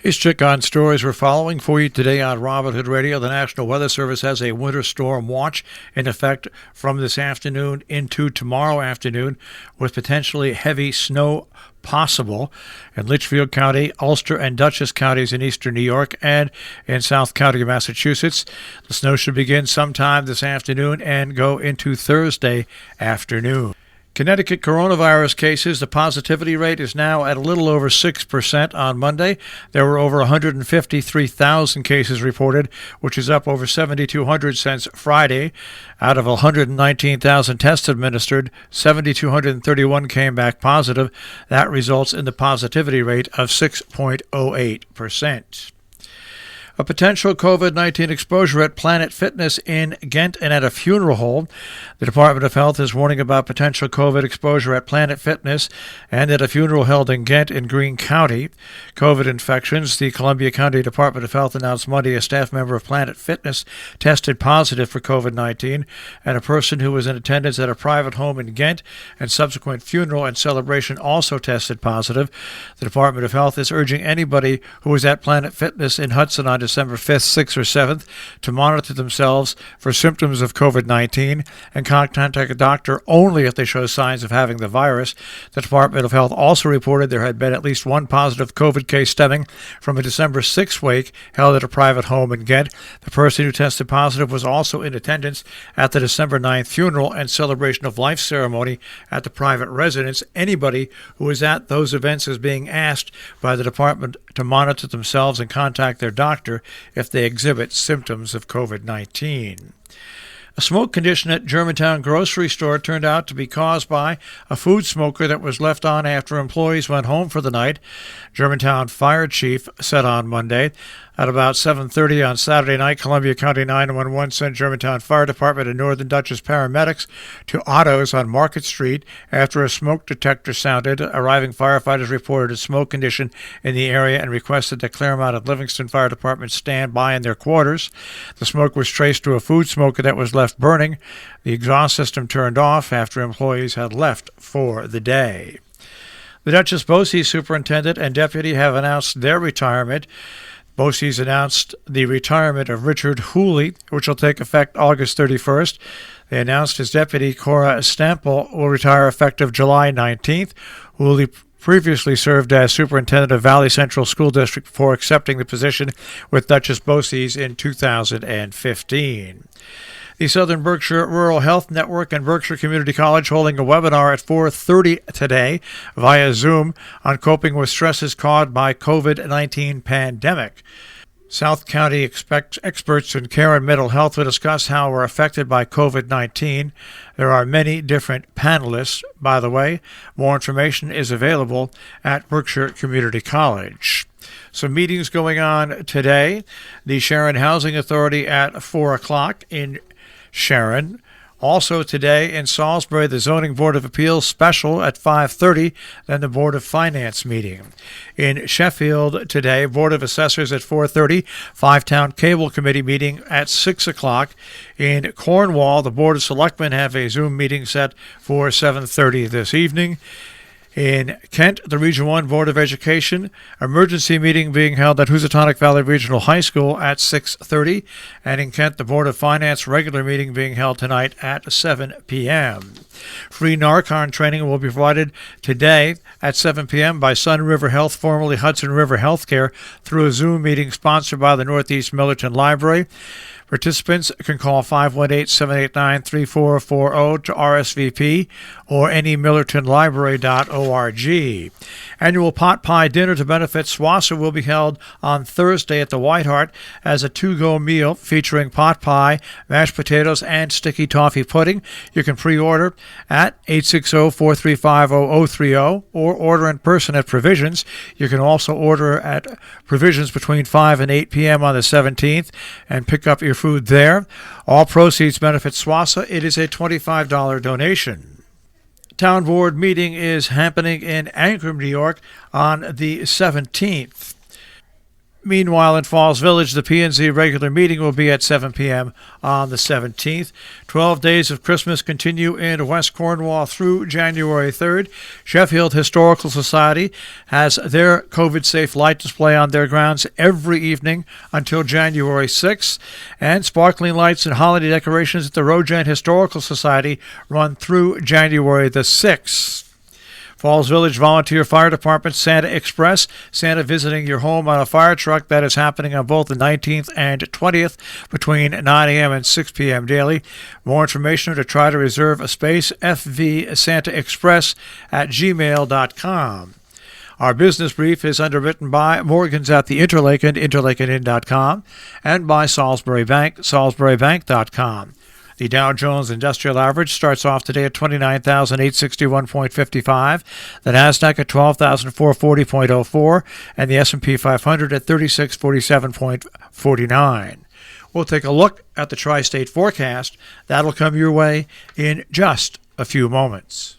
Here's check on stories we're following for you today on Robin Hood Radio. The National Weather Service has a winter storm watch in effect from this afternoon into tomorrow afternoon, with potentially heavy snow possible in Litchfield County, Ulster, and Dutchess counties in eastern New York and in South County of Massachusetts. The snow should begin sometime this afternoon and go into Thursday afternoon. Connecticut coronavirus cases, the positivity rate is now at a little over 6% on Monday. There were over 153,000 cases reported, which is up over 7,200 since Friday. Out of 119,000 tests administered, 7,231 came back positive. That results in the positivity rate of 6.08%. A potential COVID-19 exposure at Planet Fitness in Ghent and at a funeral home. The Department of Health is warning about potential COVID exposure at Planet Fitness and at a funeral held in Ghent in Greene County. COVID infections. The Columbia County Department of Health announced Monday a staff member of Planet Fitness tested positive for COVID-19, and a person who was in attendance at a private home in Ghent and subsequent funeral and celebration also tested positive. The Department of Health is urging anybody who was at Planet Fitness in Hudson on December 5th, 6th, or 7th to monitor themselves for symptoms of COVID-19 and contact a doctor only if they show signs of having the virus. The Department of Health also reported there had been at least one positive COVID case stemming from a December 6th wake held at a private home in Ghent. The person who tested positive was also in attendance at the December 9th funeral and celebration of life ceremony at the private residence. Anybody who was at those events is being asked by the department to monitor themselves and contact their doctor if they exhibit symptoms of COVID-19. A smoke condition at Germantown grocery store turned out to be caused by a food smoker that was left on after employees went home for the night. Germantown Fire Chief said on Monday. At about 7:30 on Saturday night, Columbia County 911 sent Germantown Fire Department and Northern Dutchess paramedics to Otto's on Market Street after a smoke detector sounded. Arriving firefighters reported a smoke condition in the area and requested that Claremont and Livingston Fire Department stand by in their quarters. The smoke was traced to a food smoker that was left burning. The exhaust system turned off after employees had left for the day. The Dutchess Bosse superintendent and deputy have announced their retirement. Bosse's announced the retirement of Richard Hooley, which will take effect August 31st. They announced his deputy, Cora Stample, will retire effective July 19th. Hooley previously served as superintendent of Valley Central School District before accepting the position with Dutchess Bosse's in 2015. The Southern Berkshire Rural Health Network and Berkshire Community College holding a webinar at 4:30 today via Zoom on coping with stresses caused by COVID-19 pandemic. South County experts in care and mental health will discuss how we're affected by COVID-19. There are many different panelists, by the way. More information is available at Berkshire Community College. Some meetings going on today. The Sharon Housing Authority at 4 o'clock in Sharon. Also today in Salisbury, the Zoning Board of Appeals special at 5:30, then the Board of Finance meeting. In Sheffield today, Board of Assessors at 4:30, Five-Town Cable Committee meeting at 6 o'clock. In Cornwall, the Board of Selectmen have a Zoom meeting set for 7:30 this evening. In Kent, the Region 1 Board of Education emergency meeting being held at Housatonic Valley Regional High School at 6:30. And in Kent, the Board of Finance regular meeting being held tonight at 7 p.m. Free Narcan training will be provided today at 7 p.m. by Sun River Health, formerly Hudson River Healthcare, through a Zoom meeting sponsored by the Northeast Millerton Library. Participants can call 518-789-3440 to RSVP or any MillertonLibrary.org. Annual pot pie dinner to benefit SWASA will be held on Thursday at the White Hart as a to-go meal featuring pot pie, mashed potatoes, and sticky toffee pudding. You can pre-order at 860-435-0030 or order in person at Provisions. You can also order at Provisions between 5 and 8 p.m. on the 17th and pick up your food there. All proceeds benefit SWASA. It is a $25 donation. Town Board meeting is happening in Ancrum, New York on the 17th. Meanwhile, in Falls Village, the P&Z regular meeting will be at 7 p.m. on the 17th. 12 days of Christmas continue in West Cornwall through January 3rd. Sheffield Historical Society has their COVID-safe light display on their grounds every evening until January 6th. And sparkling lights and holiday decorations at the Rojan Historical Society run through January the 6th. Falls Village Volunteer Fire Department Santa Express, Santa visiting your home on a fire truck. That is happening on both the 19th and 20th between 9 a.m. and 6 p.m. daily. More information to try to reserve a space, fvsantaexpress@gmail.com. Our business brief is underwritten by Morgan's at the Interlaken, interlakenin.com, and by Salisbury Bank, salisburybank.com. The Dow Jones Industrial Average starts off today at 29,861.55, the Nasdaq at 12,440.04, and the S&P 500 at 3647.49. We'll take a look at the tri-state forecast. That'll come your way in just a few moments.